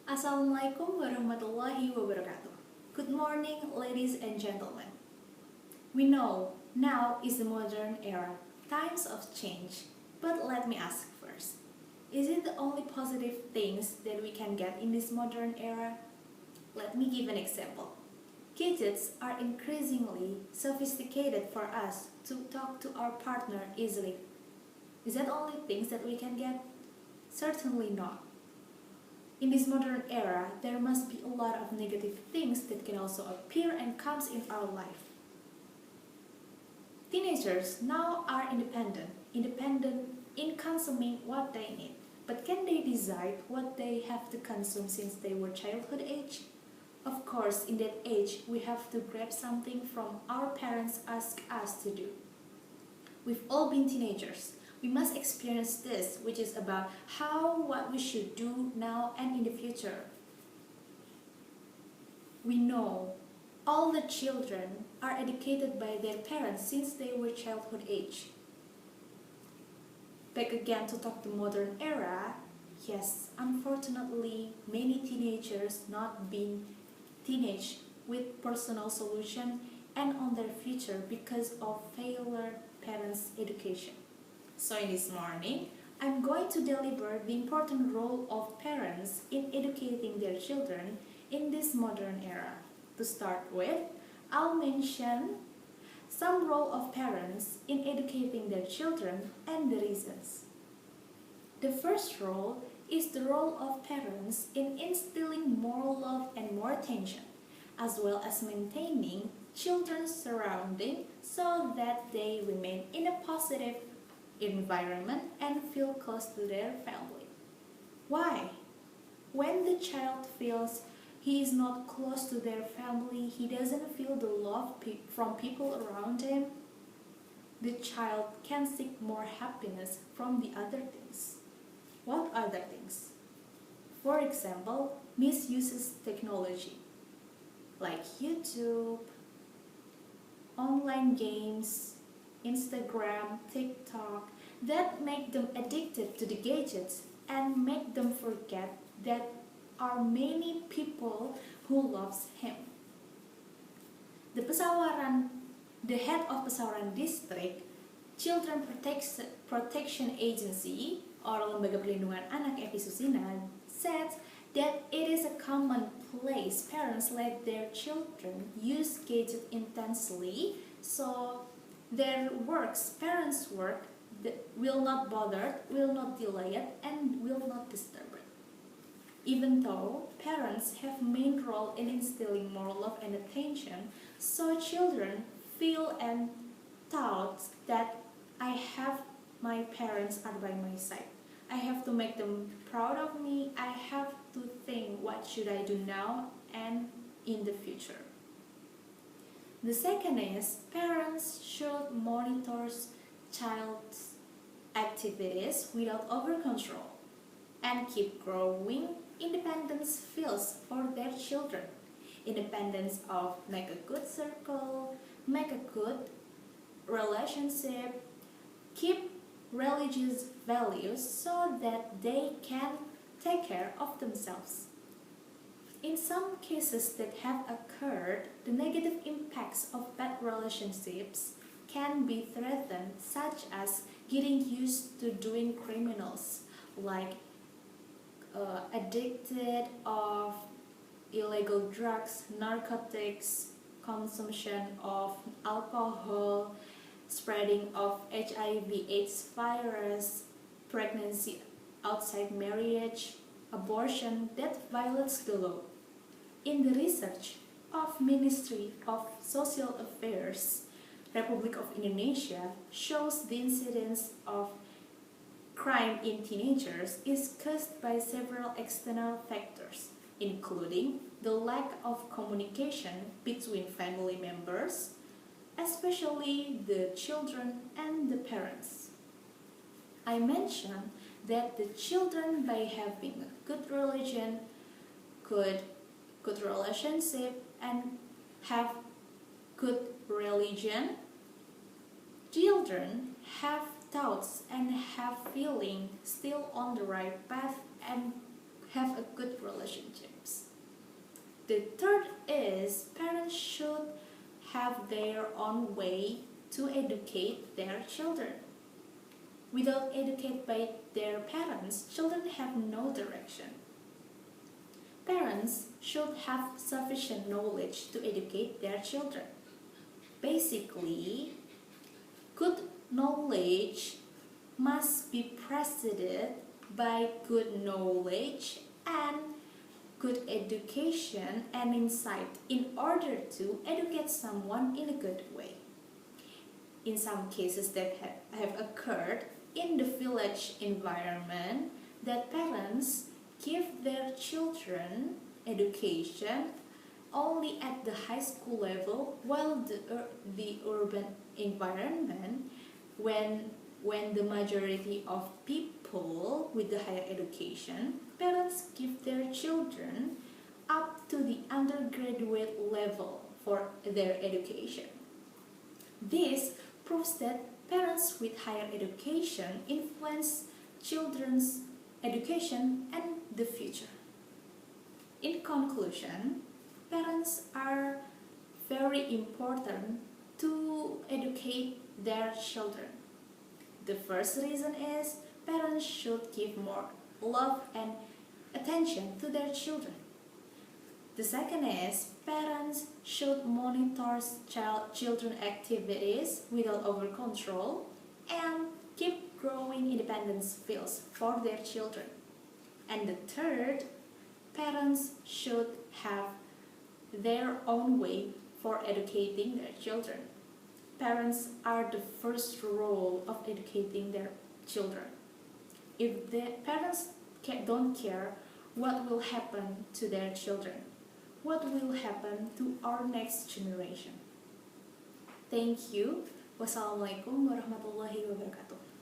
Assalamualaikum warahmatullahi wabarakatuh. Good morning, ladies and gentlemen. We know now is the modern era, times of change. But let me ask first, is it the only positive things that we can get in this modern era? Let me give an example. Gadgets are increasingly sophisticated for us to talk to our partner easily. Is that only things that we can get? Certainly not. In this modern era, there must be a lot of negative things that can also appear and comes in our life. Teenagers now are independent in consuming what they need. But can they decide what they have to consume since they were childhood age? Of course, in that age, we have to grab something from our parents ask us to do. We've all been teenagers. We must experience this, which is about what we should do now and in the future. We know all the children are educated by their parents since they were childhood age. Back again to talk the modern era, yes, unfortunately, many teenagers not being teenage with personal solution and on their future because of failure parents' education. So in this morning, I'm going to deliver the important role of parents in educating their children in this modern era. To start with, I'll mention some role of parents in educating their children and the reasons. The first role is the role of parents in instilling more love and more attention, as well as maintaining children's surrounding so that they remain in a positive environment and feel close to their family. Why? When the child feels he is not close to their family, he doesn't feel the love from people around him, the child can seek more happiness from the other things. What other things? For example, misuses technology like YouTube, online games, Instagram, TikTok, that make them addicted to the gadgets and make them forget that are many people who loves him. The head of Pesawaran District Children Protection Agency or Lembaga Perlindungan Anak Epi Susina said that it is a commonplace parents let their children use gadget intensely, so their parents' work, will not bother, will not delay it, and will not disturb it. Even though parents have main role in instilling more love and attention, so children feel and thought that I have my parents are by my side. I have to make them proud of me. I have to think what should I do now and in the future. The second is parents should monitor child's activities without over-control and keep growing independence feels for their children. Independence of make a good circle, make a good relationship, keep religious values so that they can take care of themselves. In some cases that have occurred, the negative impacts of bad relationships can be threatened, such as getting used to doing criminals, like addicted of illegal drugs, narcotics, consumption of alcohol, spreading of HIV/AIDS virus, pregnancy outside marriage, abortion that violates the law. In the research of Ministry of Social Affairs, Republic of Indonesia shows the incidence of crime in teenagers is caused by several external factors, including the lack of communication between family members, especially the children and the parents. I mentioned that the children, by having a good religion, good relationship, and have good religion, children have thoughts and have feeling still on the right path and have a good relationship. relationships. The third is parents should have their own way to educate their children. Without educated by their parents, children have no direction. Parents should have sufficient knowledge to educate their children. Basically, good knowledge must be preceded by good knowledge and good education and insight in order to educate someone in a good way. In some cases that have occurred in the village environment, that parents give their children education only at the high school level, while the urban environment, when the majority of people with the higher education, parents give their children up to the undergraduate level for their education. This proves that parents with higher education influence children's education and the future. In conclusion, parents are very important to educate their children. The first reason is parents should give more love and attention to their children. The second is parents should monitor children activities without over control and keep growing independence skills for their children. And the third, parents should have their own way for educating their children. Parents are the first role of educating their children. If the parents don't care what will happen to their children, what will happen to our next generation? Thank you. Wassalamualaikum warahmatullahi wabarakatuh.